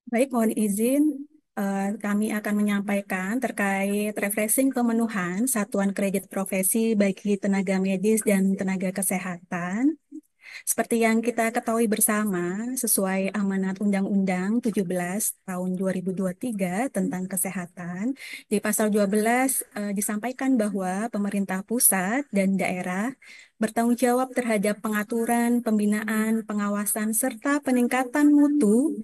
Baik, mohon izin, kami akan menyampaikan terkait refreshing pemenuhan satuan kredit profesi bagi tenaga medis dan tenaga kesehatan. Seperti yang kita ketahui bersama, sesuai amanat Undang-Undang 17 tahun 2023 tentang kesehatan, di pasal 12 disampaikan bahwa pemerintah pusat dan daerah bertanggung jawab terhadap pengaturan, pembinaan, pengawasan, serta peningkatan mutu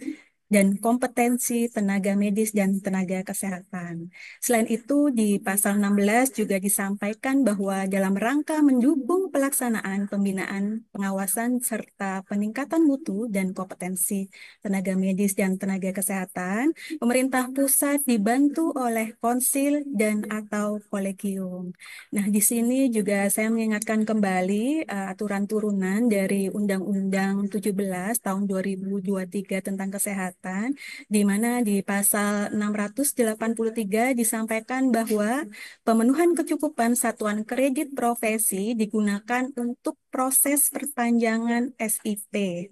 dan kompetensi tenaga medis dan tenaga kesehatan. Selain itu, di pasal 16 juga disampaikan bahwa dalam rangka mendukung pelaksanaan pembinaan, pengawasan, serta peningkatan mutu dan kompetensi tenaga medis dan tenaga kesehatan, pemerintah pusat dibantu oleh konsil dan atau kolegium. Nah, di sini juga saya mengingatkan kembali aturan turunan dari Undang-Undang 17 tahun 2023 tentang kesehatan, di mana di pasal 683 disampaikan bahwa pemenuhan kecukupan satuan kredit profesi digunakan untuk proses perpanjangan SIP.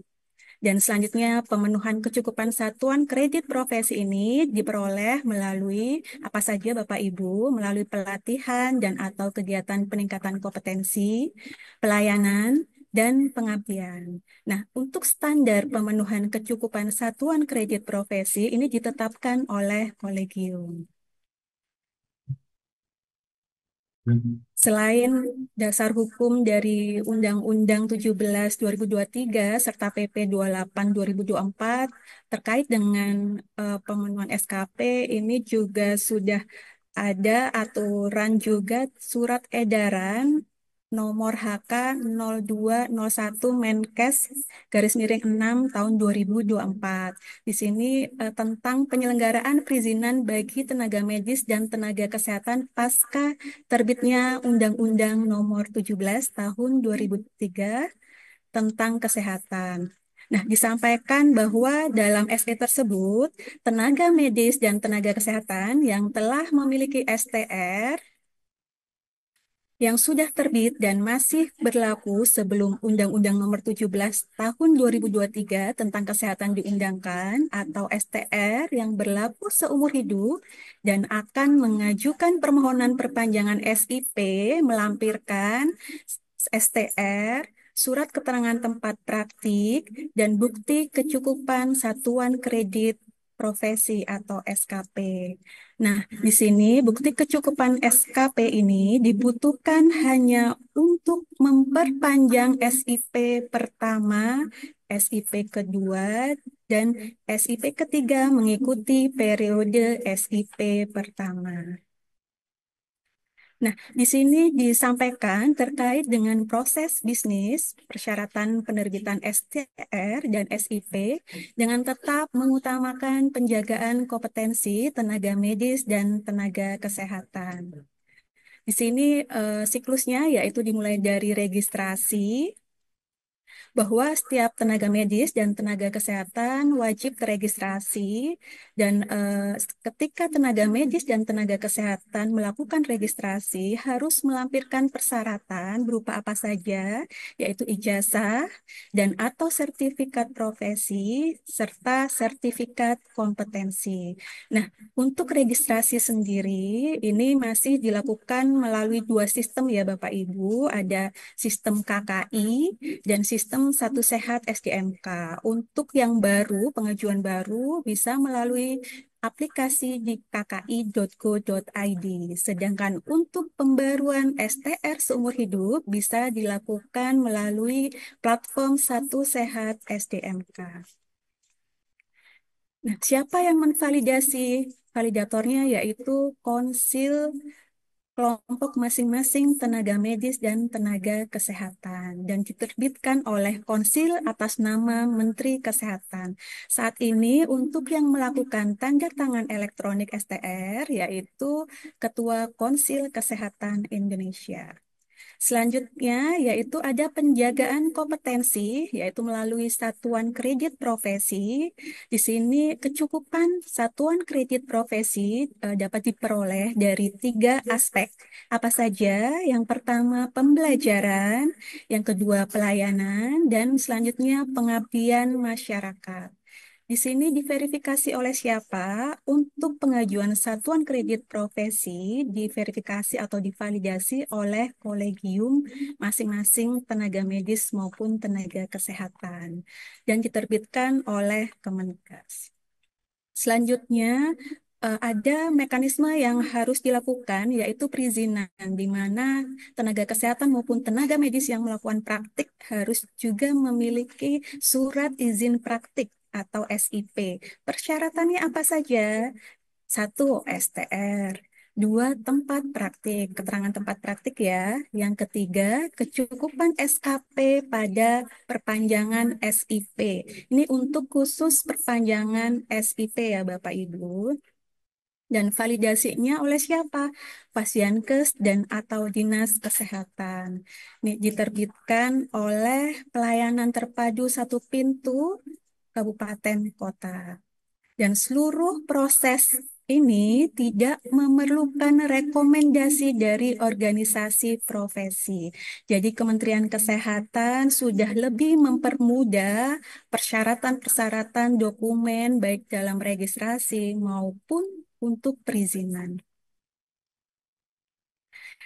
Dan selanjutnya pemenuhan kecukupan satuan kredit profesi ini diperoleh melalui apa saja Bapak Ibu, melalui pelatihan dan atau kegiatan peningkatan kompetensi, pelayanan, dan pengabdian. Nah, untuk standar pemenuhan kecukupan satuan kredit profesi ini ditetapkan oleh kolegium. Selain dasar hukum dari Undang-Undang 17 2023 serta PP 28 2024 terkait dengan pemenuhan SKP, ini juga sudah ada aturan juga surat edaran nomor HK 0201 Menkes garis miring 6 tahun 2024. Di sini tentang penyelenggaraan perizinan bagi tenaga medis dan tenaga kesehatan pasca terbitnya Undang-Undang Nomor 17 Tahun 2003 tentang kesehatan. Nah, disampaikan bahwa dalam SE tersebut, tenaga medis dan tenaga kesehatan yang telah memiliki STR yang sudah terbit dan masih berlaku sebelum Undang-Undang Nomor 17 Tahun 2023 tentang Kesehatan diundangkan atau STR yang berlaku seumur hidup dan akan mengajukan permohonan perpanjangan SIP melampirkan STR, surat keterangan tempat praktik, dan bukti kecukupan satuan kredit profesi atau SKP. Nah, di sini bukti kecukupan SKP ini dibutuhkan hanya untuk memperpanjang SIP pertama, SIP kedua, dan SIP ketiga mengikuti periode SIP pertama. Nah, di sini disampaikan terkait dengan proses bisnis, persyaratan penerbitan STR dan SIP dengan tetap mengutamakan penjagaan kompetensi tenaga medis dan tenaga kesehatan. Di sini siklusnya yaitu dimulai dari registrasi, bahwa setiap tenaga medis dan tenaga kesehatan wajib teregistrasi dan ketika tenaga medis dan tenaga kesehatan melakukan registrasi harus melampirkan persyaratan berupa apa saja, yaitu ijazah dan atau sertifikat profesi serta sertifikat kompetensi. Nah, untuk registrasi sendiri ini masih dilakukan melalui dua sistem ya Bapak Ibu, ada sistem KKI dan sistem Satu Sehat SDMK. Untuk yang baru, pengajuan baru bisa melalui aplikasi di kki.go.id. Sedangkan untuk pembaruan STR seumur hidup bisa dilakukan melalui platform Satu Sehat SDMK. Nah, siapa yang menvalidasi? Validatornya yaitu konsil kelompok masing-masing tenaga medis dan tenaga kesehatan dan diterbitkan oleh konsil atas nama Menteri Kesehatan. Saat ini untuk yang melakukan tanda tangan elektronik STR yaitu Ketua Konsil Kesehatan Indonesia. Selanjutnya, yaitu ada penjagaan kompetensi, yaitu melalui satuan kredit profesi. Di sini kecukupan satuan kredit profesi dapat diperoleh dari tiga aspek. Apa saja? Yang pertama, pembelajaran, yang kedua, pelayanan, dan selanjutnya pengabdian masyarakat. Di sini diverifikasi oleh siapa? Untuk pengajuan satuan kredit profesi, diverifikasi atau divalidasi oleh kolegium masing-masing tenaga medis maupun tenaga kesehatan dan diterbitkan oleh Kemenkes. Selanjutnya, ada mekanisme yang harus dilakukan, yaitu perizinan, di mana tenaga kesehatan maupun tenaga medis yang melakukan praktik harus juga memiliki surat izin praktik atau SIP. Persyaratannya apa saja? Satu, STR. Dua, tempat praktik, keterangan tempat praktik ya. Yang ketiga, kecukupan SKP pada perpanjangan SIP. Ini untuk khusus perpanjangan SIP ya Bapak Ibu. Dan validasinya oleh siapa? Pasienkes dan atau dinas kesehatan. Ini diterbitkan oleh pelayanan terpadu satu pintu kabupaten kota. Dan seluruh proses ini tidak memerlukan rekomendasi dari organisasi profesi. Jadi Kementerian Kesehatan sudah lebih mempermudah persyaratan-persyaratan dokumen baik dalam registrasi maupun untuk perizinan.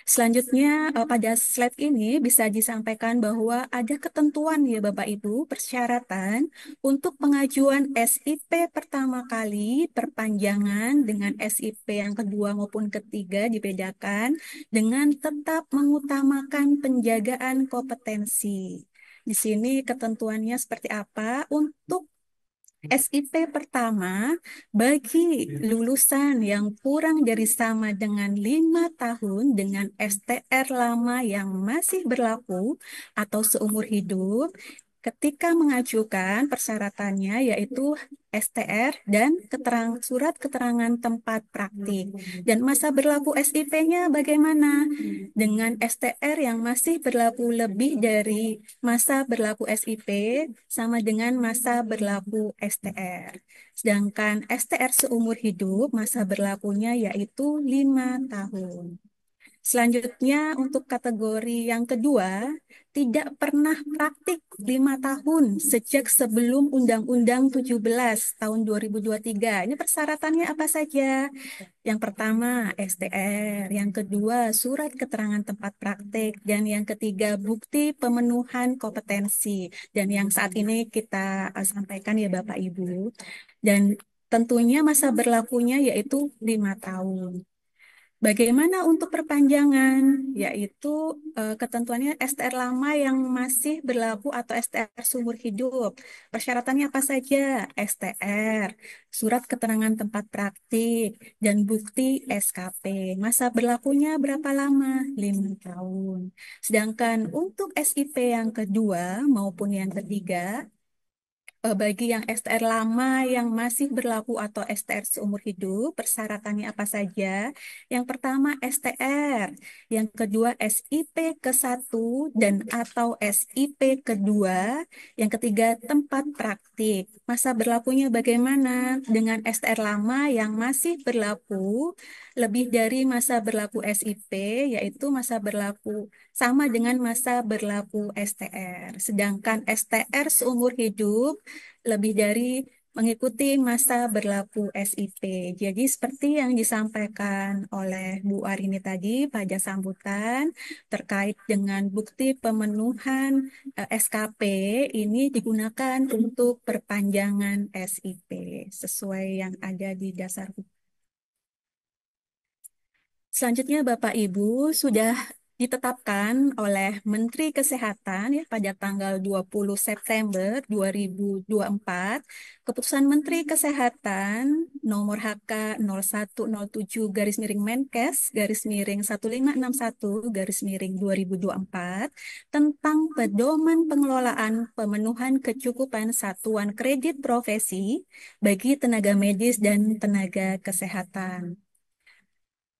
Selanjutnya, pada slide ini bisa disampaikan bahwa ada ketentuan ya Bapak Ibu, persyaratan untuk pengajuan SIP pertama kali, perpanjangan dengan SIP yang kedua maupun ketiga dibedakan dengan tetap mengutamakan penjagaan kompetensi. Di sini ketentuannya seperti apa? Untuk SIP pertama, bagi lulusan yang kurang dari sama dengan 5 tahun dengan STR lama yang masih berlaku atau seumur hidup, ketika mengajukan persyaratannya yaitu STR dan surat keterangan tempat praktik. Dan masa berlaku SIP-nya bagaimana? Dengan STR yang masih berlaku lebih dari masa berlaku SIP sama dengan masa berlaku STR. Sedangkan STR seumur hidup masa berlakunya yaitu 5 tahun. Selanjutnya untuk kategori yang kedua, tidak pernah praktik 5 tahun sejak sebelum Undang-Undang 17 tahun 2023. Ini persyaratannya apa saja? Yang pertama, STR. Yang kedua, surat keterangan tempat praktik. Dan yang ketiga, bukti pemenuhan kompetensi. Dan yang saat ini kita sampaikan ya Bapak Ibu. Dan tentunya masa berlakunya yaitu 5 tahun. Bagaimana untuk perpanjangan? Yaitu ketentuannya STR lama yang masih berlaku atau STR seumur hidup. Persyaratannya apa saja? STR, surat keterangan tempat praktik, dan bukti SKP. Masa berlakunya berapa lama? 5 tahun. Sedangkan untuk SIP yang kedua maupun yang ketiga, bagi yang STR lama yang masih berlaku atau STR seumur hidup, persyaratannya apa saja? Yang pertama STR, yang kedua SIP ke-1 dan atau SIP kedua, yang ketiga tempat praktik. Masa berlakunya bagaimana? Dengan STR lama yang masih berlaku lebih dari masa berlaku SIP, yaitu masa berlaku sama dengan masa berlaku STR. Sedangkan STR seumur hidup lebih dari mengikuti masa berlaku SIP. Jadi seperti yang disampaikan oleh Bu Arini tadi pada sambutan terkait dengan bukti pemenuhan SKP ini digunakan untuk perpanjangan SIP sesuai yang ada di dasar hukum. Selanjutnya Bapak Ibu sudah ditetapkan oleh Menteri Kesehatan ya pada tanggal 20 September 2024 Keputusan Menteri Kesehatan nomor HK 0107 garis miring Menkes garis miring 1561 garis miring 2024 tentang pedoman pengelolaan pemenuhan kecukupan satuan kredit profesi bagi tenaga medis dan tenaga kesehatan.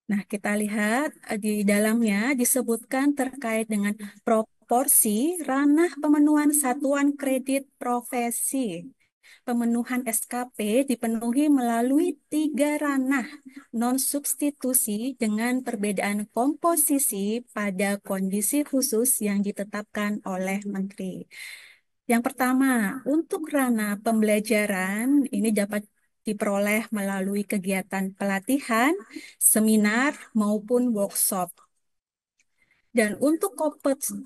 Nah, kita lihat di dalamnya disebutkan terkait dengan proporsi ranah pemenuhan satuan kredit profesi. Pemenuhan SKP dipenuhi melalui 3 ranah non-substitusi dengan perbedaan komposisi pada kondisi khusus yang ditetapkan oleh Menteri. Yang pertama, untuk ranah pembelajaran ini dapat diperoleh melalui kegiatan pelatihan, seminar, maupun workshop. Dan untuk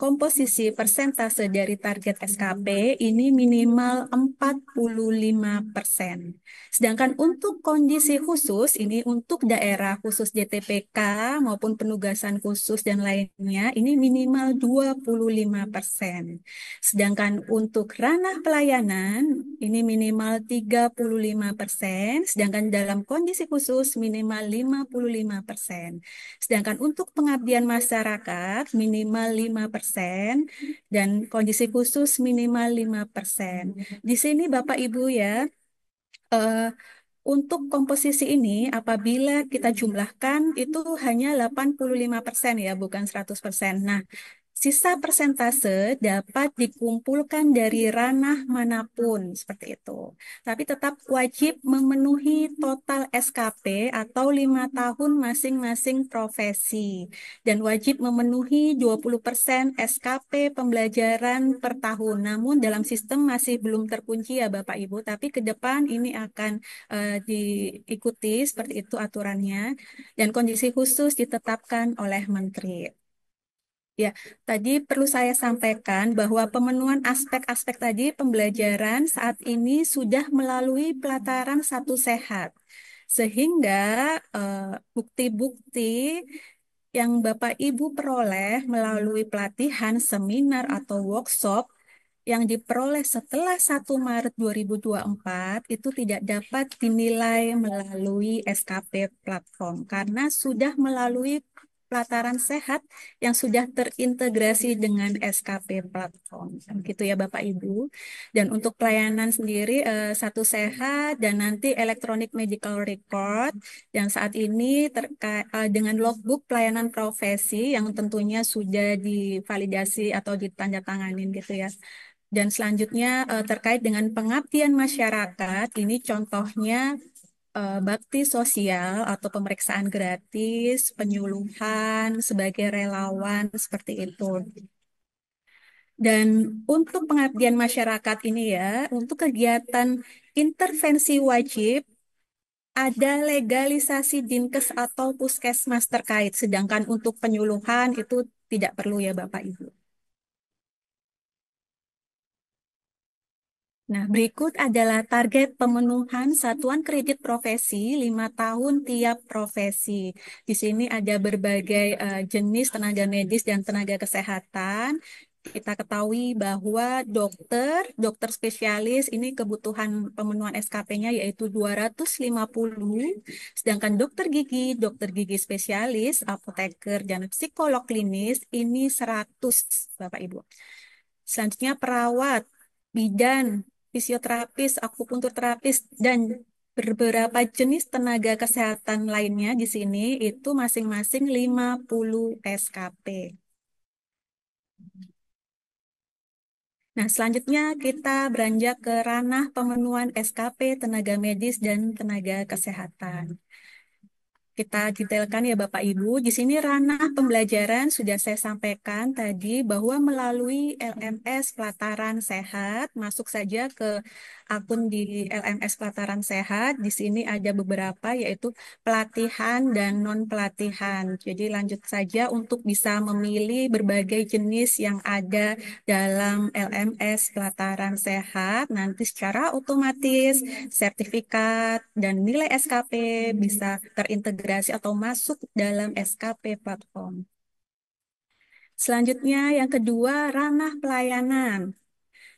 komposisi persentase dari target SKP ini minimal 45%. Sedangkan untuk kondisi khusus, ini untuk daerah khusus JTPK maupun penugasan khusus dan lainnya, ini minimal 25%. Sedangkan untuk ranah pelayanan, ini minimal 35%. Sedangkan dalam kondisi khusus minimal 55%. Sedangkan untuk pengabdian masyarakat minimal 5% dan kondisi khusus minimal 5%. Di sini Bapak Ibu ya, eh, untuk komposisi ini apabila kita jumlahkan itu hanya 85% ya, bukan 100%. Nah, sisa persentase dapat dikumpulkan dari ranah manapun, seperti itu. Tapi tetap wajib memenuhi total SKP atau 5 tahun masing-masing profesi. Dan wajib memenuhi 20% SKP pembelajaran per tahun. Namun dalam sistem masih belum terkunci ya Bapak Ibu, tapi ke depan ini akan diikuti seperti itu aturannya. Dan kondisi khusus ditetapkan oleh Menteri. Ya, tadi perlu saya sampaikan bahwa pemenuhan aspek-aspek tadi pembelajaran saat ini sudah melalui pelataran satu sehat. Sehingga bukti-bukti yang Bapak Ibu peroleh melalui pelatihan, seminar, atau workshop yang diperoleh setelah 1 Maret 2024 itu tidak dapat dinilai melalui SKP platform karena sudah melalui pelataran sehat yang sudah terintegrasi dengan SKP platform. Gitu ya Bapak Ibu. Dan untuk pelayanan sendiri satu sehat dan nanti electronic medical record yang saat ini terkait dengan logbook pelayanan profesi yang tentunya sudah divalidasi atau ditandatanganin gitu ya. Dan selanjutnya terkait dengan pengabdian masyarakat, ini contohnya bakti sosial atau pemeriksaan gratis, penyuluhan sebagai relawan seperti itu. Dan untuk pengabdian masyarakat ini ya, untuk kegiatan intervensi wajib ada legalisasi Dinkes atau Puskesmas terkait, sedangkan untuk penyuluhan itu tidak perlu ya Bapak Ibu. Nah, berikut adalah target pemenuhan satuan kredit profesi 5 tahun tiap profesi. Di sini ada berbagai jenis tenaga medis dan tenaga kesehatan. Kita ketahui bahwa dokter spesialis ini kebutuhan pemenuhan SKP-nya yaitu 250, sedangkan dokter gigi spesialis, apoteker, dan psikolog klinis ini 100, Bapak Ibu. Selanjutnya perawat, bidan, fisioterapis, akupuntur terapis, dan beberapa jenis tenaga kesehatan lainnya di sini itu masing-masing 50 SKP. Nah, selanjutnya kita beranjak ke ranah pemenuhan SKP tenaga medis dan tenaga kesehatan. Kita detailkan ya Bapak Ibu. Di sini ranah pembelajaran sudah saya sampaikan tadi bahwa melalui LMS Pelataran Sehat, masuk saja ke akun di LMS Pelataran Sehat. Di sini ada beberapa yaitu pelatihan dan non pelatihan. Jadi lanjut saja untuk bisa memilih berbagai jenis yang ada dalam LMS Pelataran Sehat. Nanti secara otomatis sertifikat dan nilai SKP bisa terintegrasi atau masuk dalam SKP platform. Selanjutnya yang kedua, ranah pelayanan.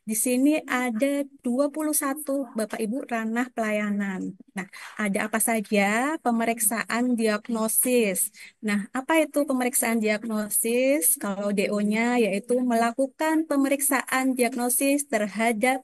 Di sini ada 21 Bapak Ibu ranah pelayanan. Nah, ada apa saja? Pemeriksaan diagnosis. Nah, apa itu pemeriksaan diagnosis? Kalau DO-nya yaitu melakukan pemeriksaan diagnosis terhadap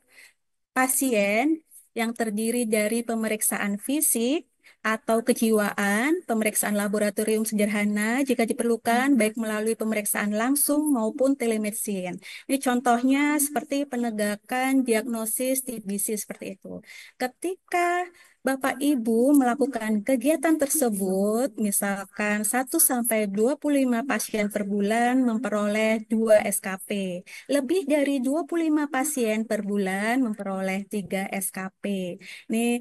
pasien yang terdiri dari pemeriksaan fisik atau kejiwaan, pemeriksaan laboratorium sederhana jika diperlukan, baik melalui pemeriksaan langsung maupun telemedicine. Ini contohnya seperti penegakan diagnosis TBC seperti itu. Ketika Bapak Ibu melakukan kegiatan tersebut, misalkan 1 sampai 25 pasien per bulan memperoleh 2 SKP. Lebih dari 25 pasien per bulan memperoleh 3 SKP. Ini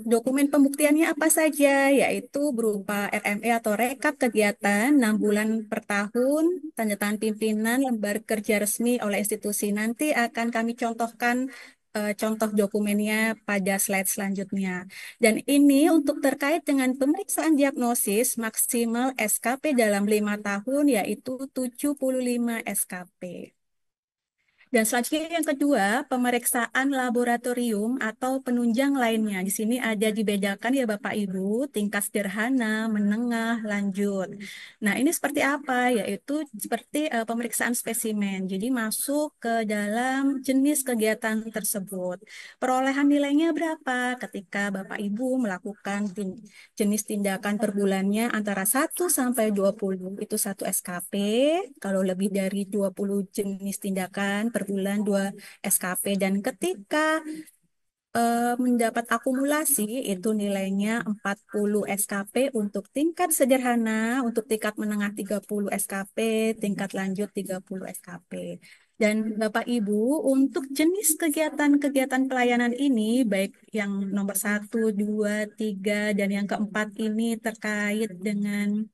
dokumen pembuktiannya apa saja, yaitu berupa RME atau rekap kegiatan 6 bulan per tahun, tanda tangan pimpinan, lembar kerja resmi oleh institusi. Nanti akan kami contohkan contoh dokumennya pada slide selanjutnya. Dan ini untuk terkait dengan pemeriksaan diagnosis maksimal SKP dalam 5 tahun, yaitu 75 SKP. Dan selanjutnya yang kedua, pemeriksaan laboratorium atau penunjang lainnya. Di sini ada dibedakan ya Bapak Ibu, tingkat sederhana, menengah, lanjut. Nah, ini seperti apa? Yaitu seperti pemeriksaan spesimen. Jadi masuk ke dalam jenis kegiatan tersebut. Perolehan nilainya berapa ketika Bapak Ibu melakukan jenis tindakan per bulannya antara 1 sampai 20 itu 1 SKP. Kalau lebih dari 20 jenis tindakan per bulan 2 SKP. Dan ketika mendapat akumulasi itu nilainya 40 SKP untuk tingkat sederhana, untuk tingkat menengah 30 SKP, tingkat lanjut 30 SKP. Dan Bapak Ibu, untuk jenis kegiatan-kegiatan pelayanan ini, baik yang nomor 1, 2, 3, dan yang keempat ini terkait dengan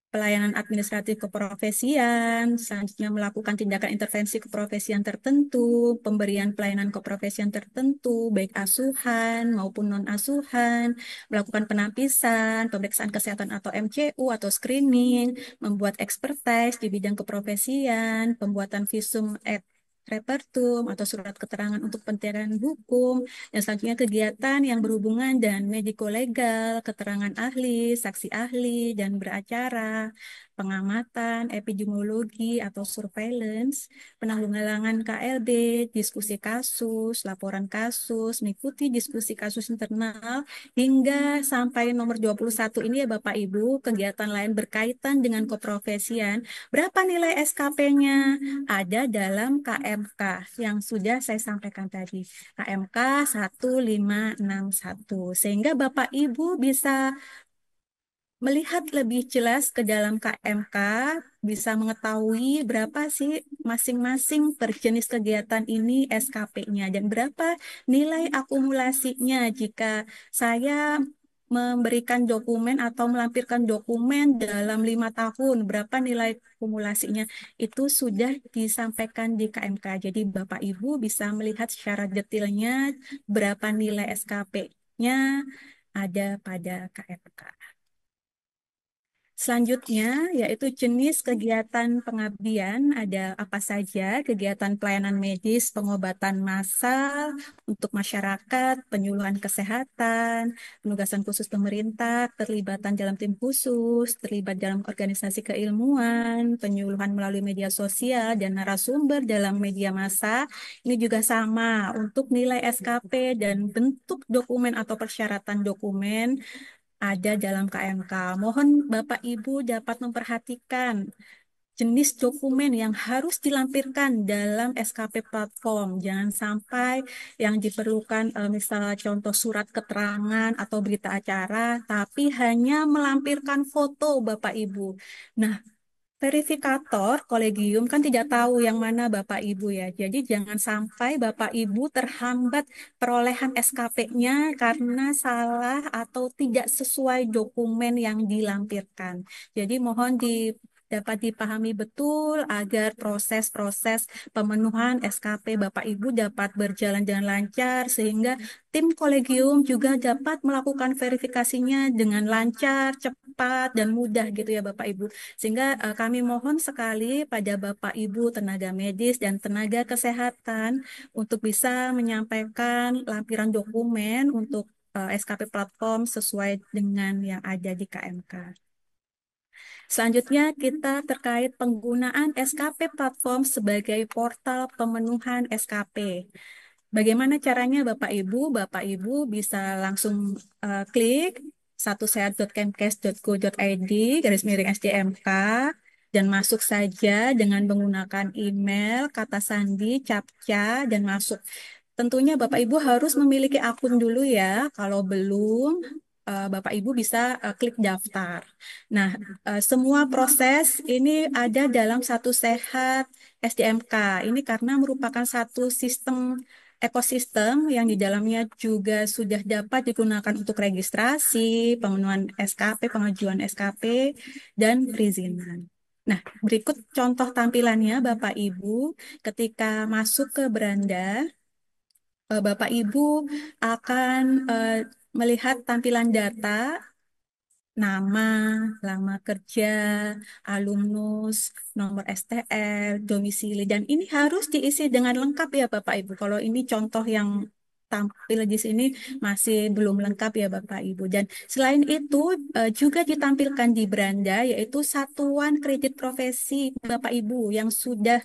pelayanan administratif keprofesian, selanjutnya melakukan tindakan intervensi keprofesian tertentu, pemberian pelayanan keprofesian tertentu, baik asuhan maupun non-asuhan, melakukan penapisan, pemeriksaan kesehatan atau MCU atau screening, membuat expertise di bidang keprofesian, pembuatan visum et repertum atau surat keterangan untuk penterian hukum, dan selanjutnya kegiatan yang berhubungan dan mediko-legal, keterangan ahli, saksi ahli, dan beracara, pengamatan, epidemiologi atau surveillance, penanggulangan KLB, diskusi kasus, laporan kasus, mengikuti diskusi kasus internal, hingga sampai nomor 21 ini ya Bapak Ibu, kegiatan lain berkaitan dengan keprofesian. Berapa nilai SKP-nya? Ada dalam KMK yang sudah saya sampaikan tadi. KMK 1561. Sehingga Bapak Ibu bisa melihat lebih jelas ke dalam KMK, bisa mengetahui berapa sih masing-masing per jenis kegiatan ini SKP-nya dan berapa nilai akumulasinya jika saya memberikan dokumen atau melampirkan dokumen dalam 5 tahun, berapa nilai akumulasinya itu sudah disampaikan di KMK. Jadi Bapak Ibu bisa melihat secara detailnya berapa nilai SKP-nya ada pada KMK. Selanjutnya, yaitu jenis kegiatan pengabdian, ada apa saja? Kegiatan pelayanan medis, pengobatan massal untuk masyarakat, penyuluhan kesehatan, penugasan khusus pemerintah, terlibatan dalam tim khusus, terlibat dalam organisasi keilmuan, penyuluhan melalui media sosial, dan narasumber dalam media massa. Ini juga sama untuk nilai SKP dan bentuk dokumen atau persyaratan dokumen ada dalam KMK. Mohon Bapak Ibu dapat memperhatikan jenis dokumen yang harus dilampirkan dalam SKP platform. Jangan sampai yang diperlukan misalnya contoh surat keterangan atau berita acara, tapi hanya melampirkan foto Bapak Ibu. Nah, verifikator kolegium kan tidak tahu yang mana Bapak Ibu ya. Jadi jangan sampai Bapak Ibu terhambat perolehan SKP-nya karena salah atau tidak sesuai dokumen yang dilampirkan. Jadi mohon dapat dipahami betul agar proses-proses pemenuhan SKP Bapak Ibu dapat berjalan dengan lancar sehingga tim kolegium juga dapat melakukan verifikasinya dengan lancar, cepat, dan mudah gitu ya Bapak Ibu. Sehingga kami mohon sekali pada Bapak Ibu tenaga medis dan tenaga kesehatan untuk bisa menyampaikan lampiran dokumen untuk SKP platform sesuai dengan yang ada di KMK. Selanjutnya kita terkait penggunaan SKP platform sebagai portal pemenuhan SKP. Bagaimana caranya Bapak Ibu? Bapak Ibu bisa langsung klik satusehat.kemkes.go.id garis miring SDMK dan masuk saja dengan menggunakan email, kata sandi, captcha, dan masuk. tentunya Bapak Ibu harus memiliki akun dulu ya. Kalau belum, Bapak Ibu bisa klik daftar. Nah, semua proses ini ada dalam satu sehat SDMK. Ini karena merupakan satu sistem ekosistem yang di dalamnya juga sudah dapat digunakan untuk registrasi, pemenuhan SKP, pengajuan SKP, dan perizinan. Nah, berikut contoh tampilannya Bapak Ibu ketika masuk ke beranda. Bapak Ibu akan melihat tampilan data, nama, lama kerja, alumnus, nomor STL, domisili, dan ini harus diisi dengan lengkap ya Bapak Ibu. Kalau ini contoh yang tampil di sini masih belum lengkap ya Bapak Ibu. Dan selain itu juga ditampilkan di beranda yaitu satuan kredit profesi Bapak Ibu yang sudah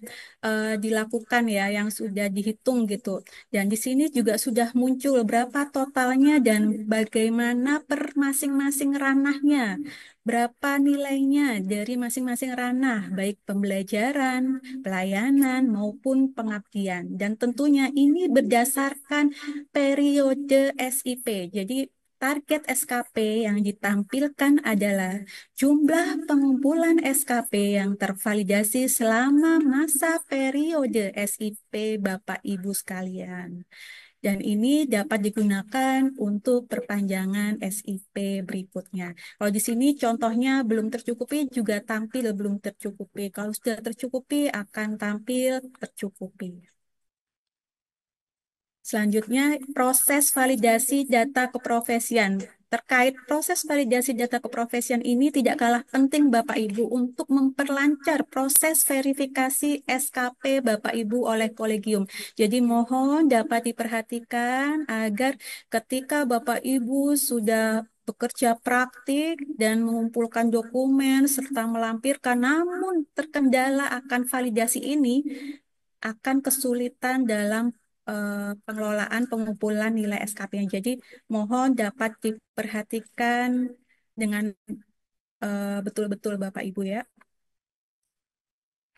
dilakukan ya, yang sudah dihitung gitu. Dan di sini juga sudah muncul berapa totalnya dan bagaimana per masing-masing ranahnya, berapa nilainya dari masing-masing ranah, baik pembelajaran, pelayanan, maupun pengabdian. Dan tentunya ini berdasarkan periode SIP. Jadi target SKP yang ditampilkan adalah jumlah pengumpulan SKP yang tervalidasi selama masa periode SIP Bapak Ibu sekalian. Dan ini dapat digunakan untuk perpanjangan SIP berikutnya. Kalau di sini contohnya belum tercukupi juga tampil belum tercukupi. Kalau sudah tercukupi akan tampil tercukupi. Selanjutnya, proses validasi data keprofesian. Terkait proses validasi data keprofesian ini tidak kalah penting Bapak Ibu untuk memperlancar proses verifikasi SKP Bapak Ibu oleh kolegium. Jadi mohon dapat diperhatikan agar ketika Bapak Ibu sudah bekerja praktik dan mengumpulkan dokumen serta melampirkan, namun terkendala akan validasi ini, akan kesulitan dalam pengelolaan pengumpulan nilai SKP-nya. Jadi mohon dapat diperhatikan dengan betul-betul Bapak Ibu ya.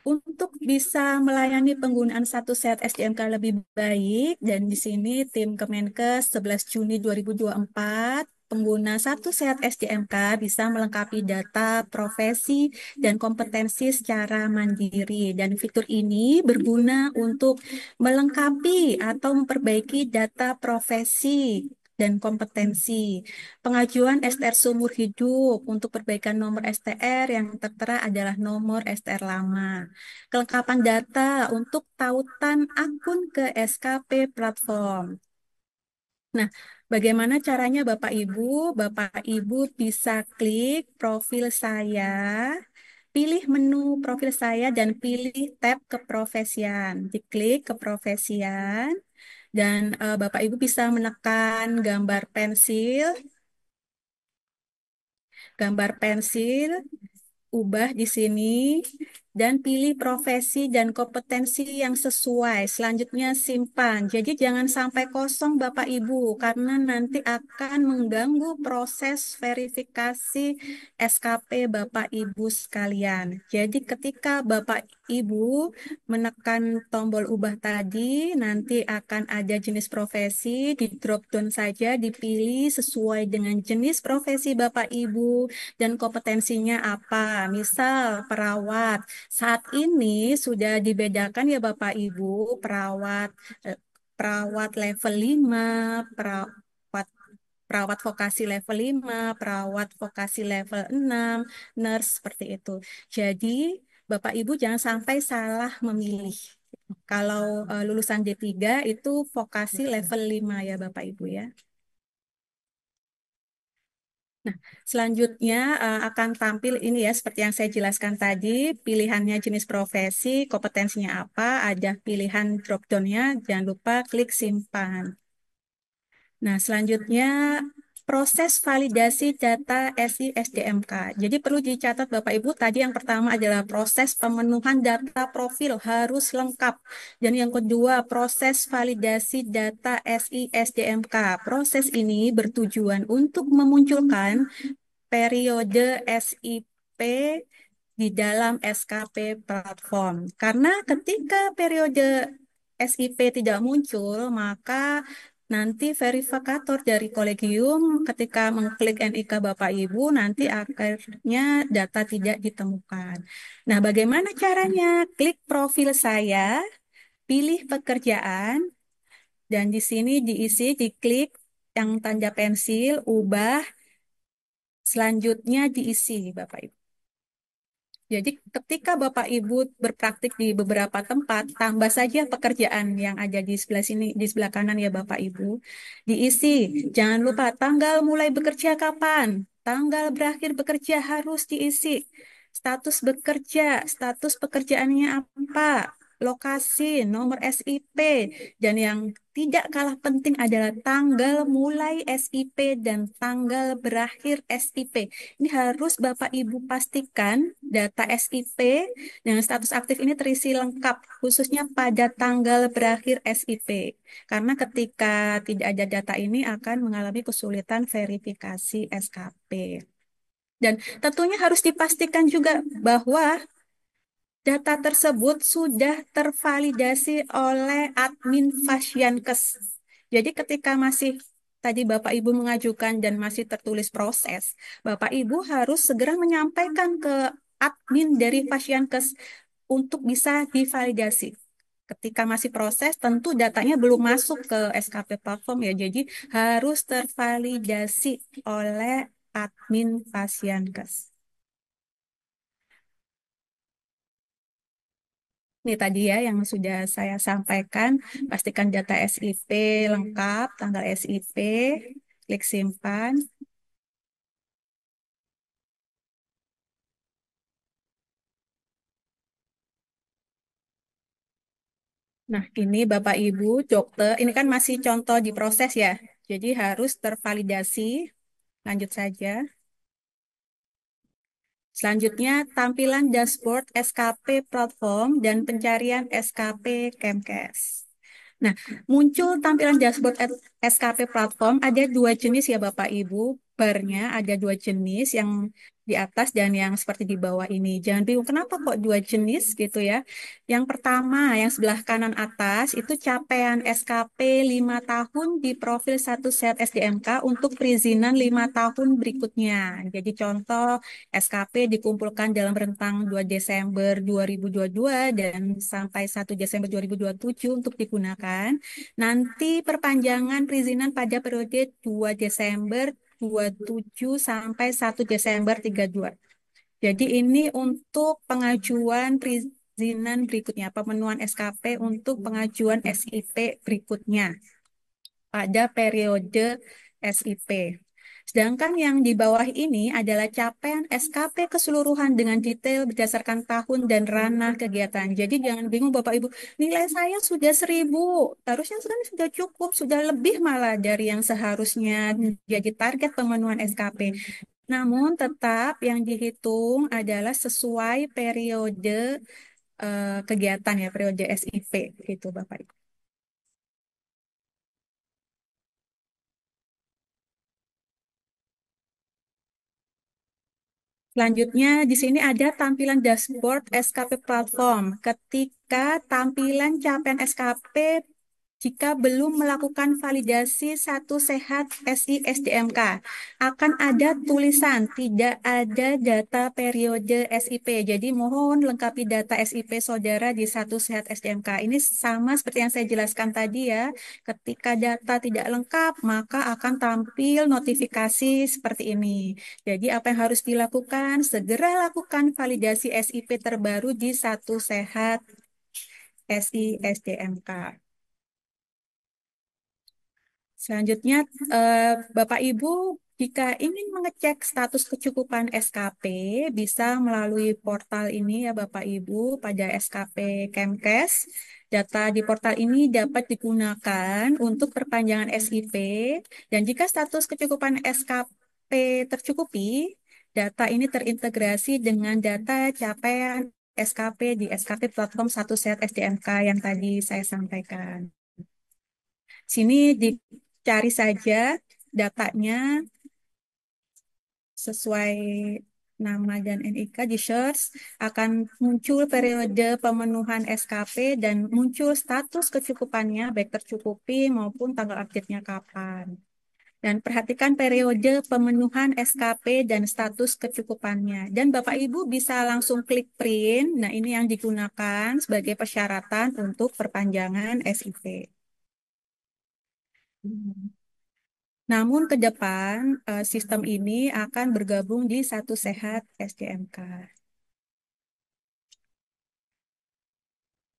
Untuk bisa melayani penggunaan satu set SDMK lebih baik, dan di sini tim Kemenkes 11 Juni 2024, pengguna satu set SDMK bisa melengkapi data profesi dan kompetensi secara mandiri. Dan fitur ini berguna untuk melengkapi atau memperbaiki data profesi dan kompetensi. Pengajuan STR seumur hidup untuk perbaikan nomor STR yang tertera adalah nomor STR lama. Kelengkapan data untuk tautan akun ke SKP platform. Nah, bagaimana caranya Bapak Ibu? Bapak Ibu bisa klik profil saya, pilih menu profil saya dan pilih tab keprofesian. Diklik keprofesian dan Bapak Ibu bisa menekan gambar pensil, ubah di sini dan pilih profesi dan kompetensi yang sesuai. Selanjutnya simpan. Jadi jangan sampai kosong Bapak Ibu karena nanti akan mengganggu proses verifikasi SKP Bapak Ibu sekalian. Jadi ketika Bapak Ibu menekan tombol ubah tadi, nanti akan ada jenis profesi, di drop down saja dipilih sesuai dengan jenis profesi Bapak Ibu dan kompetensinya apa. Misal perawat. Saat ini sudah dibedakan ya Bapak Ibu, perawat eh, perawat level 5, perawat perawat vokasi level 5, perawat vokasi level 6, nurse seperti itu. Jadi Bapak Ibu jangan sampai salah memilih. Kalau lulusan D3 itu vokasi level 5 ya Bapak Ibu ya. Nah, selanjutnya akan tampil ini ya, seperti yang saya jelaskan tadi, pilihannya jenis profesi, kompetensinya apa, ada pilihan drop-down-nya, jangan lupa klik simpan. Nah, selanjutnya proses validasi data SI SDMK. Jadi perlu dicatat Bapak Ibu, tadi yang pertama adalah proses pemenuhan data profil harus lengkap. Dan yang kedua, proses validasi data SI SDMK. Proses ini bertujuan untuk memunculkan periode SIP di dalam SKP platform. Karena ketika periode SIP tidak muncul, maka nanti verifikator dari kolegium ketika mengklik NIK Bapak Ibu, nanti akhirnya data tidak ditemukan. Nah, bagaimana caranya? Klik profil saya, pilih pekerjaan, dan di sini diisi, diklik yang tanda pensil, ubah, selanjutnya diisi, Bapak Ibu. Jadi ketika Bapak Ibu berpraktik di beberapa tempat, tambah saja pekerjaan yang ada di sebelah sini, di sebelah kanan ya Bapak Ibu. Diisi. Jangan lupa tanggal mulai bekerja kapan, tanggal berakhir bekerja harus diisi. Status bekerja, status pekerjaannya apa, lokasi, nomor SIP, dan yang tidak kalah penting adalah tanggal mulai SIP dan tanggal berakhir SIP. Ini harus Bapak Ibu pastikan data SIP dengan status aktif ini terisi lengkap, khususnya pada tanggal berakhir SIP. Karena ketika tidak ada data ini akan mengalami kesulitan verifikasi SKP. Dan tentunya harus dipastikan juga bahwa data tersebut sudah tervalidasi oleh admin Fasyankes. Jadi ketika masih tadi Bapak Ibu mengajukan dan masih tertulis proses, Bapak Ibu harus segera menyampaikan ke admin dari Fasyankes untuk bisa divalidasi. Ketika masih proses, tentu datanya belum masuk ke SKP platform ya. Jadi harus tervalidasi oleh admin Fasyankes. Ini tadi ya yang sudah saya sampaikan. Pastikan data SIP lengkap, tanggal SIP, klik simpan. Nah, ini Bapak Ibu dokter, ini kan masih contoh di proses ya. Jadi harus tervalidasi. Lanjut saja. Selanjutnya, tampilan dashboard SKP platform dan pencarian SKP Kemkes. Nah, muncul tampilan dashboard SKP platform ada dua jenis ya Bapak Ibu. Barnya ada dua jenis yang di atas dan yang seperti di bawah ini. Jangan bingung kenapa kok dua jenis gitu ya. Yang pertama, yang sebelah kanan atas itu capaian SKP 5 tahun di profil satu set SDMK untuk perizinan 5 tahun berikutnya. Jadi contoh SKP dikumpulkan dalam rentang 2 Desember 2022 dan sampai 1 Desember 2027 untuk digunakan. Nanti perpanjangan perizinan pada periode 2 Desember 27 sampai 1 Desember 32. Jadi ini untuk pengajuan perizinan berikutnya, pemenuhan SKP untuk pengajuan SIP berikutnya pada periode SIP. Sedangkan yang di bawah ini adalah capaian SKP keseluruhan dengan detail berdasarkan tahun dan ranah kegiatan. Jadi jangan bingung Bapak Ibu, nilai saya sudah 1.000, harusnya kan sudah cukup, sudah lebih malah dari yang seharusnya jadi target pemenuhan SKP. Namun tetap yang dihitung adalah sesuai periode kegiatan ya, periode SIP gitu Bapak Ibu. Selanjutnya, di sini ada tampilan dashboard SKP platform. Ketika tampilan capaian SKP jika belum melakukan validasi satu sehat SI SDMK, akan ada tulisan tidak ada data periode SIP. Jadi mohon lengkapi data SIP saudara di satu sehat SDMK. Ini sama seperti yang saya jelaskan tadi ya. Ketika data tidak lengkap, maka akan tampil notifikasi seperti ini. Jadi apa yang harus dilakukan? Segera lakukan validasi SIP terbaru di satu sehat SI SDMK. Selanjutnya, Bapak Ibu, jika ingin mengecek status kecukupan SKP, bisa melalui portal ini ya Bapak Ibu pada SKP Kemkes. Data di portal ini dapat digunakan untuk perpanjangan SIP, dan jika status kecukupan SKP tercukupi, data ini terintegrasi dengan data capaian SKP di SKP platform satu set SDMK yang tadi saya sampaikan. Sini dicari saja datanya sesuai. nama dan NIK di search, akan muncul periode pemenuhan SKP dan muncul status kecukupannya, baik tercukupi maupun tanggal update-nya kapan. Dan perhatikan periode pemenuhan SKP dan status kecukupannya. Dan Bapak Ibu bisa langsung klik print. Nah, ini yang digunakan sebagai persyaratan untuk perpanjangan SIP. Namun ke depan sistem ini akan bergabung di Satu Sehat SJMK.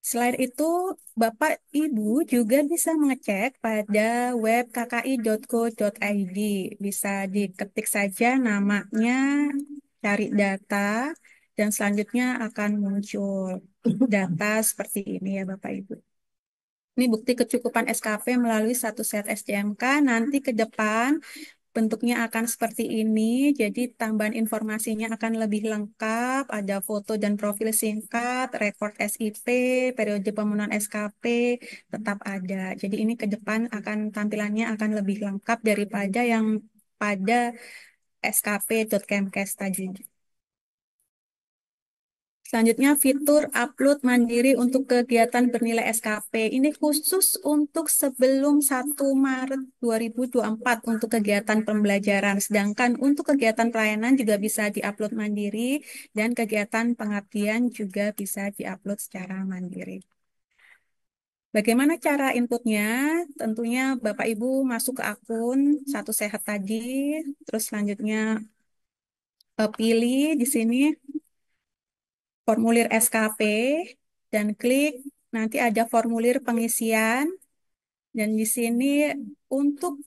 Selain itu, Bapak Ibu juga bisa mengecek pada web kki.go.id. Bisa diketik saja namanya, cari data, dan selanjutnya akan muncul data seperti ini ya Bapak Ibu. Ini bukti kecukupan SKP melalui satu set SJMK. Nanti ke depan bentuknya akan seperti ini. Jadi tambahan informasinya akan lebih lengkap. Ada foto dan profil singkat, rekor SIP, periode pemenuhan SKP tetap ada. Jadi ini ke depan akan tampilannya akan lebih lengkap daripada yang pada skp.kemkes tadi. Selanjutnya fitur upload mandiri untuk kegiatan bernilai SKP. Ini khusus untuk sebelum 1 Maret 2024 untuk kegiatan pembelajaran. Sedangkan untuk kegiatan pelayanan juga bisa diupload mandiri dan kegiatan pengabdian juga bisa diupload secara mandiri. Bagaimana cara inputnya? Tentunya Bapak Ibu masuk ke akun Satu Sehat tadi, terus selanjutnya pilih di sini formulir SKP dan klik nanti ada formulir pengisian dan di sini untuk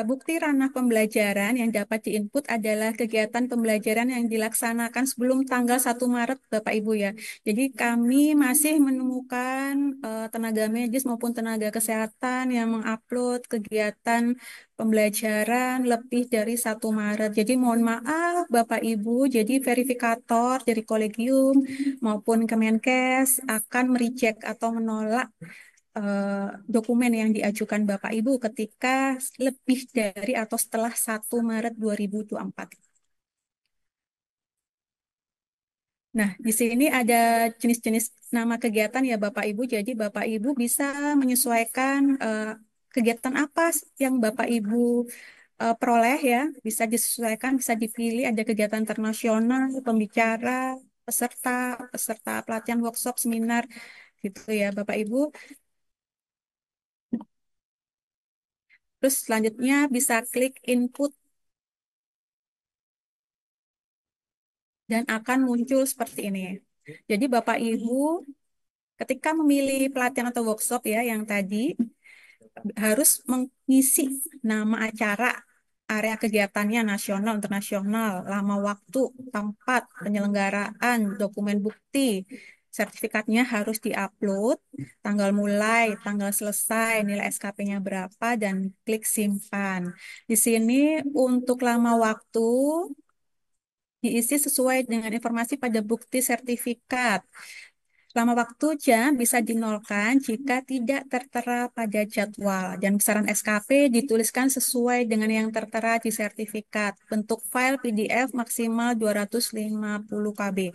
bukti ranah pembelajaran yang dapat diinput adalah kegiatan pembelajaran yang dilaksanakan sebelum tanggal 1 Maret Bapak Ibu ya. Jadi kami masih menemukan tenaga medis maupun tenaga kesehatan yang mengupload kegiatan pembelajaran lebih dari 1 Maret. Jadi mohon maaf Bapak Ibu, jadi verifikator dari kolegium maupun Kemenkes akan mereject atau menolak dokumen yang diajukan Bapak Ibu ketika lebih dari atau setelah 1 Maret 2024. Nah, di sini ada jenis-jenis nama kegiatan ya Bapak Ibu. Jadi Bapak Ibu bisa menyesuaikan kegiatan apa yang Bapak Ibu peroleh ya. Bisa disesuaikan, bisa dipilih. Ada kegiatan internasional, pembicara, peserta, peserta pelatihan workshop, seminar, gitu ya Bapak Ibu. Terus selanjutnya bisa klik input dan akan muncul seperti ini. Jadi Bapak Ibu ketika memilih pelatihan atau workshop ya yang tadi harus mengisi nama acara, area kegiatannya nasional, internasional, lama waktu, tempat, penyelenggaraan, dokumen bukti, sertifikatnya harus diupload, tanggal mulai, tanggal selesai, nilai SKP-nya berapa, dan klik simpan. Di sini untuk lama waktu diisi sesuai dengan informasi pada bukti sertifikat. Lama waktu jam bisa dinolkan jika tidak tertera pada jadwal dan besaran SKP dituliskan sesuai dengan yang tertera di sertifikat. Bentuk file PDF maksimal 250 KB.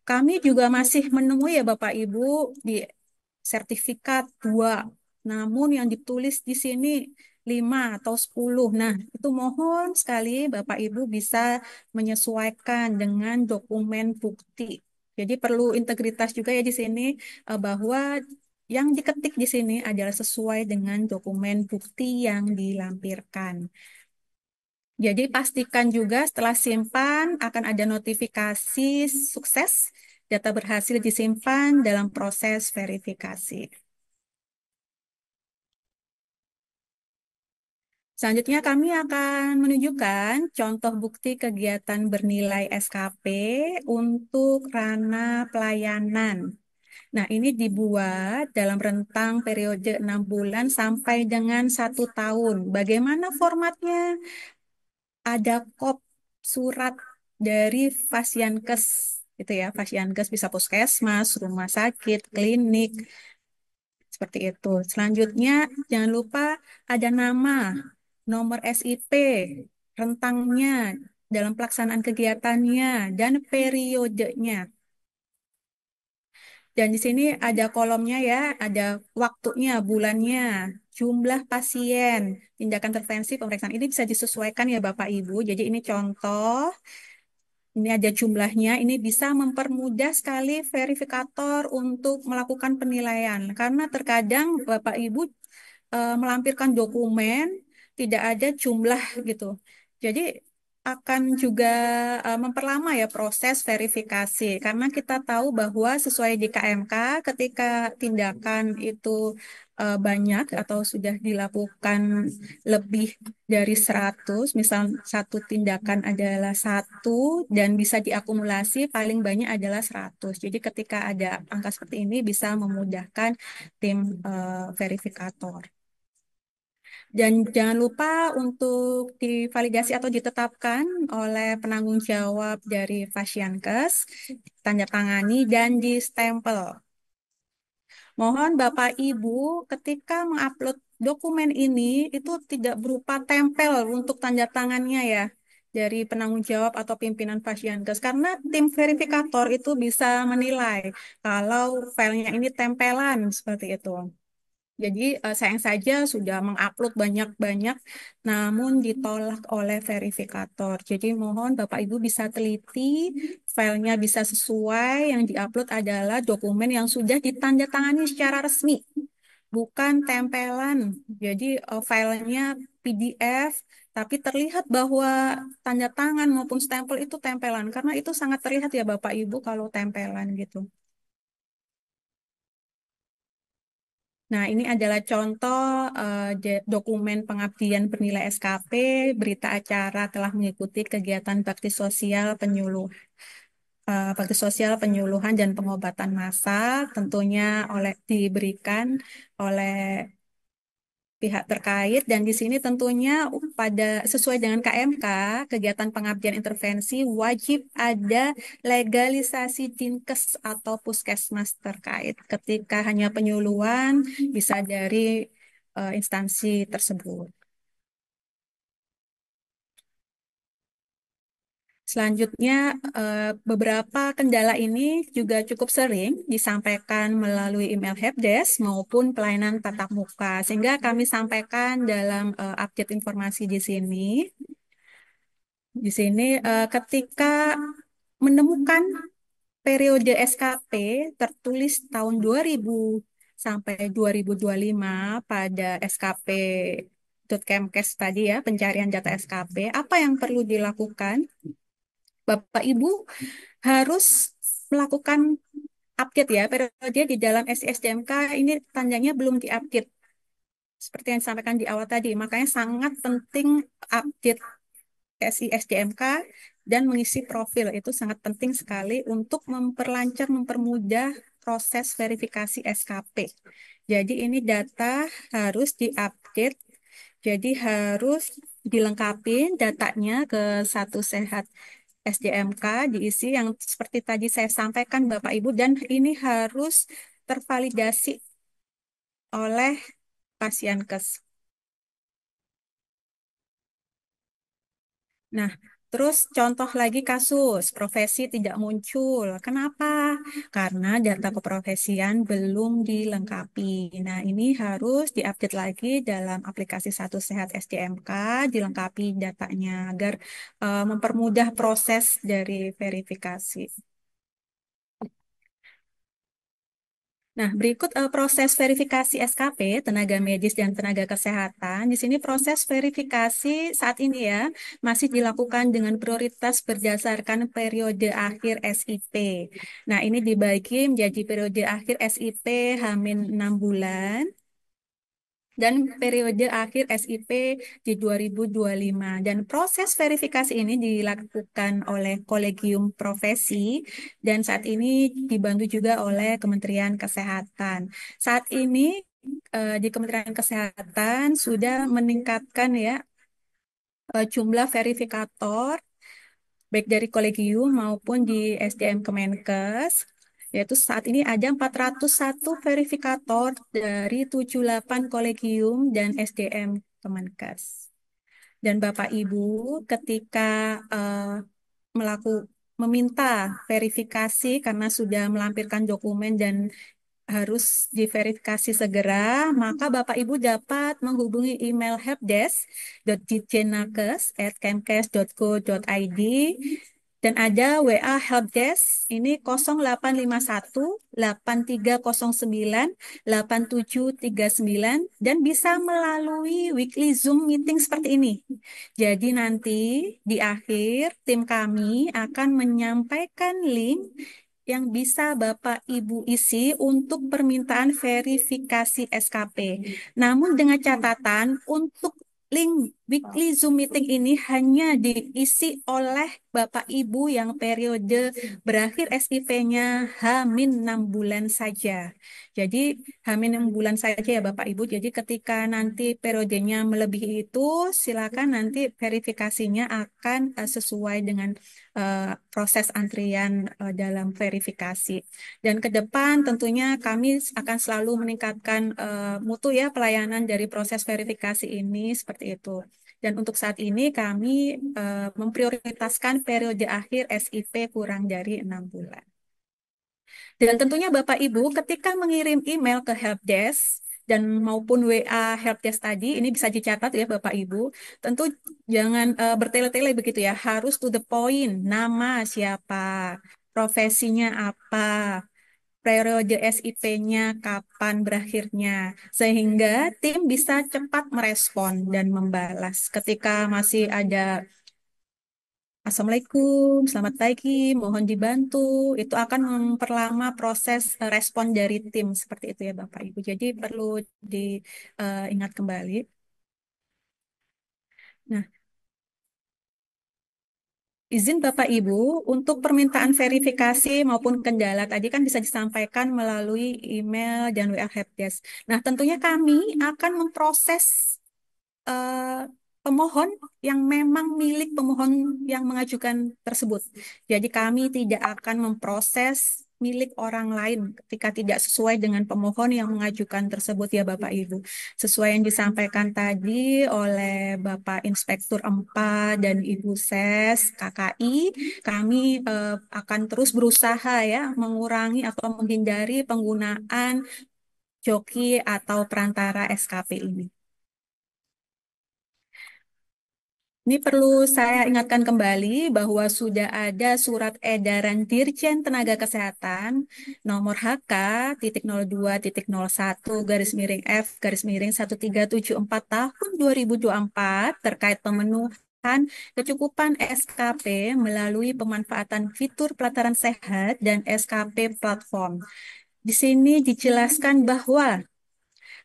Kami juga masih menemui ya Bapak Ibu di sertifikat 2. Namun yang ditulis di sini 5 atau 10. Nah, itu mohon sekali Bapak Ibu bisa menyesuaikan dengan dokumen bukti. Jadi perlu integritas juga ya di sini bahwa yang diketik di sini adalah sesuai dengan dokumen bukti yang dilampirkan. Jadi pastikan juga setelah simpan akan ada notifikasi sukses, data berhasil disimpan dalam proses verifikasi. Selanjutnya kami akan menunjukkan contoh bukti kegiatan bernilai SKP untuk ranah pelayanan. Nah, ini dibuat dalam rentang periode 6 bulan sampai dengan 1 tahun. Bagaimana formatnya? Ada surat dari Fasiankes, itu ya. Fasiankes bisa puskesmas, rumah sakit, klinik, seperti itu. Selanjutnya, jangan lupa ada nama, nomor SIP, rentangnya. dalam pelaksanaan kegiatannya dan periodenya. Dan di sini ada kolomnya ya, ada waktunya, bulannya, jumlah pasien, tindakan intervensi, pemeriksaan. Ini bisa disesuaikan ya Bapak Ibu. Jadi ini contoh, ini ada jumlahnya, ini bisa mempermudah sekali verifikator untuk melakukan penilaian. Karena terkadang Bapak Ibu melampirkan dokumen tidak ada jumlah gitu. Jadi akan juga memperlama ya proses verifikasi karena kita tahu bahwa sesuai di KMK ketika tindakan itu banyak atau sudah dilakukan lebih dari 100, misal satu tindakan adalah satu dan bisa diakumulasi paling banyak adalah 100. Jadi ketika ada angka seperti ini bisa memudahkan tim verifikator. Dan jangan lupa untuk divalidasi atau ditetapkan oleh penanggung jawab dari Pasienkes, tanda tangani dan distempel. Mohon Bapak Ibu ketika mengupload dokumen ini itu tidak berupa tempel untuk tanda tangannya ya dari penanggung jawab atau pimpinan Pasienkes karena tim verifikator itu bisa menilai kalau filenya ini tempelan seperti itu. Jadi sayang saja sudah mengupload banyak-banyak namun ditolak oleh verifikator. Jadi mohon Bapak Ibu bisa teliti, filenya bisa sesuai, yang diupload adalah dokumen yang sudah ditandatangani secara resmi, bukan tempelan. Jadi filenya PDF, tapi terlihat bahwa tanda tangan maupun stempel itu tempelan, karena itu sangat terlihat ya Bapak Ibu kalau tempelan gitu. Nah, ini adalah contoh dokumen pengabdian bernilai SKP, berita acara telah mengikuti kegiatan bakti sosial penyuluhan dan pengobatan massal, tentunya diberikan oleh pihak terkait dan di sini tentunya pada sesuai dengan KMK, kegiatan pengabdian intervensi wajib ada legalisasi Dinkes atau Puskesmas terkait. Ketika hanya penyuluhan bisa dari instansi tersebut. Selanjutnya, beberapa kendala ini juga cukup sering disampaikan melalui email helpdesk maupun pelayanan tatap muka, sehingga kami sampaikan dalam update informasi di sini. Di sini, ketika menemukan periode SKP tertulis tahun 2000 sampai 2025 pada SKP Kemkes tadi ya, pencarian data SKP, apa yang perlu dilakukan? Bapak Ibu harus melakukan update ya periode di dalam SISDMK ini tandanya belum diupdate seperti yang disampaikan di awal tadi. Makanya sangat penting update SISDMK dan mengisi profil itu sangat penting sekali untuk memperlancar, mempermudah proses verifikasi SKP. Jadi ini data harus diupdate, jadi harus dilengkapi datanya ke satu sehat SDMK diisi yang seperti tadi saya sampaikan Bapak Ibu dan ini harus tervalidasi oleh Pasienkes. Nah, terus contoh lagi kasus profesi tidak muncul. Kenapa? Karena data keprofesian belum dilengkapi. Nah, ini harus diupdate lagi dalam aplikasi Satu Sehat SDMK, dilengkapi datanya agar mempermudah proses dari verifikasi. Nah, berikut proses verifikasi SKP, tenaga medis dan tenaga kesehatan. Di sini proses verifikasi saat ini ya masih dilakukan dengan prioritas berdasarkan periode akhir SIP. Nah, ini dibagi menjadi periode akhir SIP H-6 bulan dan periode akhir SIP di 2025. Dan proses verifikasi ini dilakukan oleh Kolegium Profesi dan saat ini dibantu juga oleh Kementerian Kesehatan. Saat ini di Kementerian Kesehatan sudah meningkatkan ya jumlah verifikator baik dari kolegium maupun di SDM Kemenkes. Yaitu saat ini ada 401 verifikator dari 78 kolegium dan SDM Kemenkes. Dan Bapak Ibu ketika melaku, meminta verifikasi karena sudah melampirkan dokumen dan harus diverifikasi segera, maka Bapak Ibu dapat menghubungi email helpdesk.ditjenakes@kemkes.go.id dan ada WA helpdesk ini 0851 8309 8739 dan bisa melalui weekly Zoom meeting seperti ini. Jadi nanti di akhir tim kami akan menyampaikan link yang bisa Bapak Ibu isi untuk permintaan verifikasi SKP. Namun dengan catatan untuk link weekly Zoom meeting ini hanya diisi oleh Bapak Ibu yang periode berakhir SIP-nya H-6 bulan saja. Jadi H-6 bulan saja ya Bapak Ibu. Jadi ketika nanti periodenya melebihi itu, silakan nanti verifikasinya akan sesuai dengan proses antrian dalam verifikasi. Dan ke depan tentunya kami akan selalu meningkatkan mutu ya pelayanan dari proses verifikasi ini seperti itu. Dan untuk saat ini kami memprioritaskan periode akhir SIP kurang dari 6 bulan. Dan tentunya Bapak Ibu ketika mengirim email ke helpdesk dan maupun WA helpdesk tadi, ini bisa dicatat ya Bapak Ibu, tentu jangan bertele-tele begitu ya, harus to the point, nama siapa, profesinya apa, periode SIP-nya kapan berakhirnya, sehingga tim bisa cepat merespon dan membalas ketika masih ada Assalamualaikum, selamat pagi, mohon dibantu. Itu akan memperlama proses respon dari tim seperti itu ya Bapak Ibu. Jadi perlu diingat kembali. Nah, izin Bapak Ibu untuk permintaan verifikasi maupun kendala tadi kan bisa disampaikan melalui email dan WA helpdesk. Nah, tentunya kami akan memproses eh, pemohon yang memang milik pemohon yang mengajukan tersebut. Jadi kami tidak akan memproses milik orang lain ketika tidak sesuai dengan pemohon yang mengajukan tersebut ya Bapak Ibu. Sesuai yang disampaikan tadi oleh Bapak Inspektur 4 dan Ibu Ses KKI, kami akan terus berusaha ya mengurangi atau menghindari penggunaan joki atau perantara SKP ini. Ini perlu saya ingatkan kembali bahwa sudah ada surat edaran Dirjen Tenaga Kesehatan nomor HK titik 02 titik 01 garis miring F garis miring 1374 tahun 2024 terkait pemenuhan kecukupan SKP melalui pemanfaatan fitur pelataran sehat dan SKP platform. Di sini dijelaskan bahwa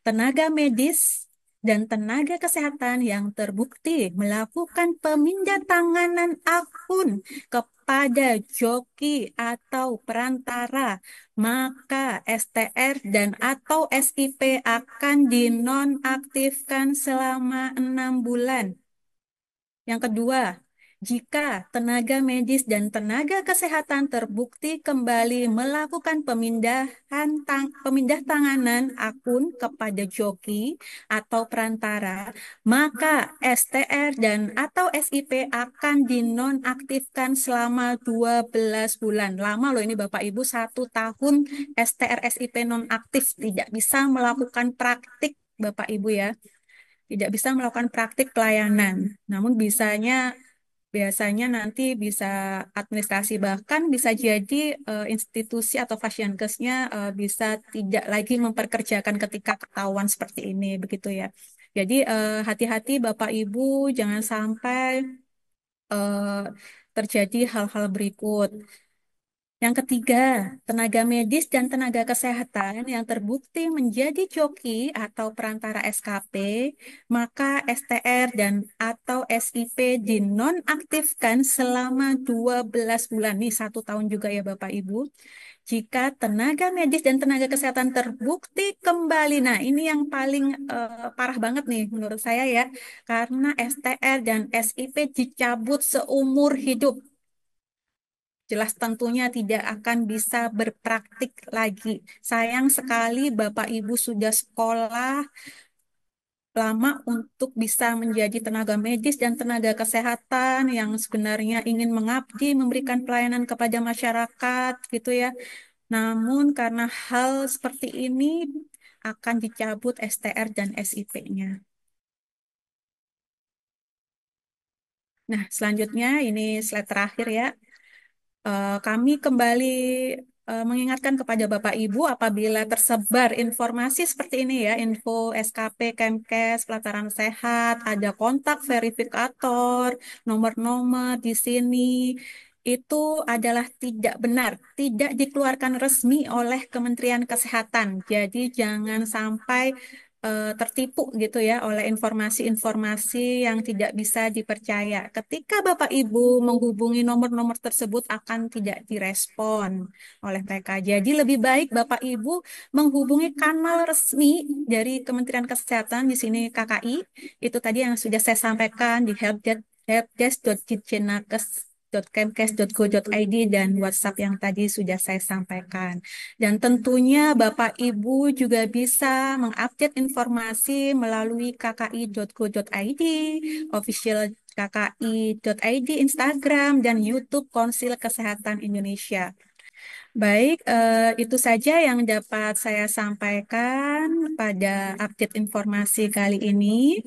tenaga medis dan tenaga kesehatan yang terbukti melakukan pemindatanganan akun kepada joki atau perantara, maka STR dan atau SIP akan dinonaktifkan selama 6 bulan. Yang kedua, jika tenaga medis dan tenaga kesehatan terbukti kembali melakukan pemindah tanganan akun kepada joki atau perantara, maka STR dan atau SIP akan dinonaktifkan selama 12 bulan. Lama loh ini Bapak Ibu, 1 tahun STR SIP nonaktif tidak bisa melakukan praktik Bapak Ibu ya, tidak bisa melakukan praktik pelayanan. Namun biasanya nanti bisa administrasi, bahkan bisa jadi institusi atau fashiankesnya bisa tidak lagi memperkerjakan ketika ketahuan seperti ini begitu ya. Jadi hati-hati Bapak Ibu, jangan sampai eh, terjadi hal-hal berikut. Yang ketiga, tenaga medis dan tenaga kesehatan yang terbukti menjadi joki atau perantara SKP, maka STR dan atau SIP dinonaktifkan selama 12 bulan. Nih 1 tahun juga ya Bapak Ibu. Jika tenaga medis dan tenaga kesehatan terbukti kembali, nah ini yang paling parah banget nih menurut saya ya, karena STR dan SIP dicabut seumur hidup. Jelas tentunya tidak akan bisa berpraktik lagi. Sayang sekali Bapak Ibu sudah sekolah lama untuk bisa menjadi tenaga medis dan tenaga kesehatan yang sebenarnya ingin mengabdi, memberikan pelayanan kepada masyarakat, gitu ya. Namun karena hal seperti ini akan dicabut STR dan SIP-nya. Nah, selanjutnya ini slide terakhir ya. Kami kembali mengingatkan kepada Bapak Ibu apabila tersebar informasi seperti ini ya, info SKP, Kemkes, pelataran sehat, ada kontak verifikator, nomor-nomor di sini, itu adalah tidak benar, tidak dikeluarkan resmi oleh Kementerian Kesehatan. Jadi jangan sampai tertipu gitu ya oleh informasi-informasi yang tidak bisa dipercaya. Ketika Bapak Ibu menghubungi nomor-nomor tersebut akan tidak direspon oleh mereka. Jadi lebih baik Bapak Ibu menghubungi kanal resmi dari Kementerian Kesehatan di sini KKI. Itu tadi yang sudah saya sampaikan di helpdesk.ditjenkes.kemkes.go.id dan WhatsApp yang tadi sudah saya sampaikan. Dan tentunya Bapak Ibu juga bisa mengupdate informasi melalui kki.go.id, official kki.id, Instagram, dan YouTube Konsil Kesehatan Indonesia. Baik, itu saja yang dapat saya sampaikan pada update informasi kali ini.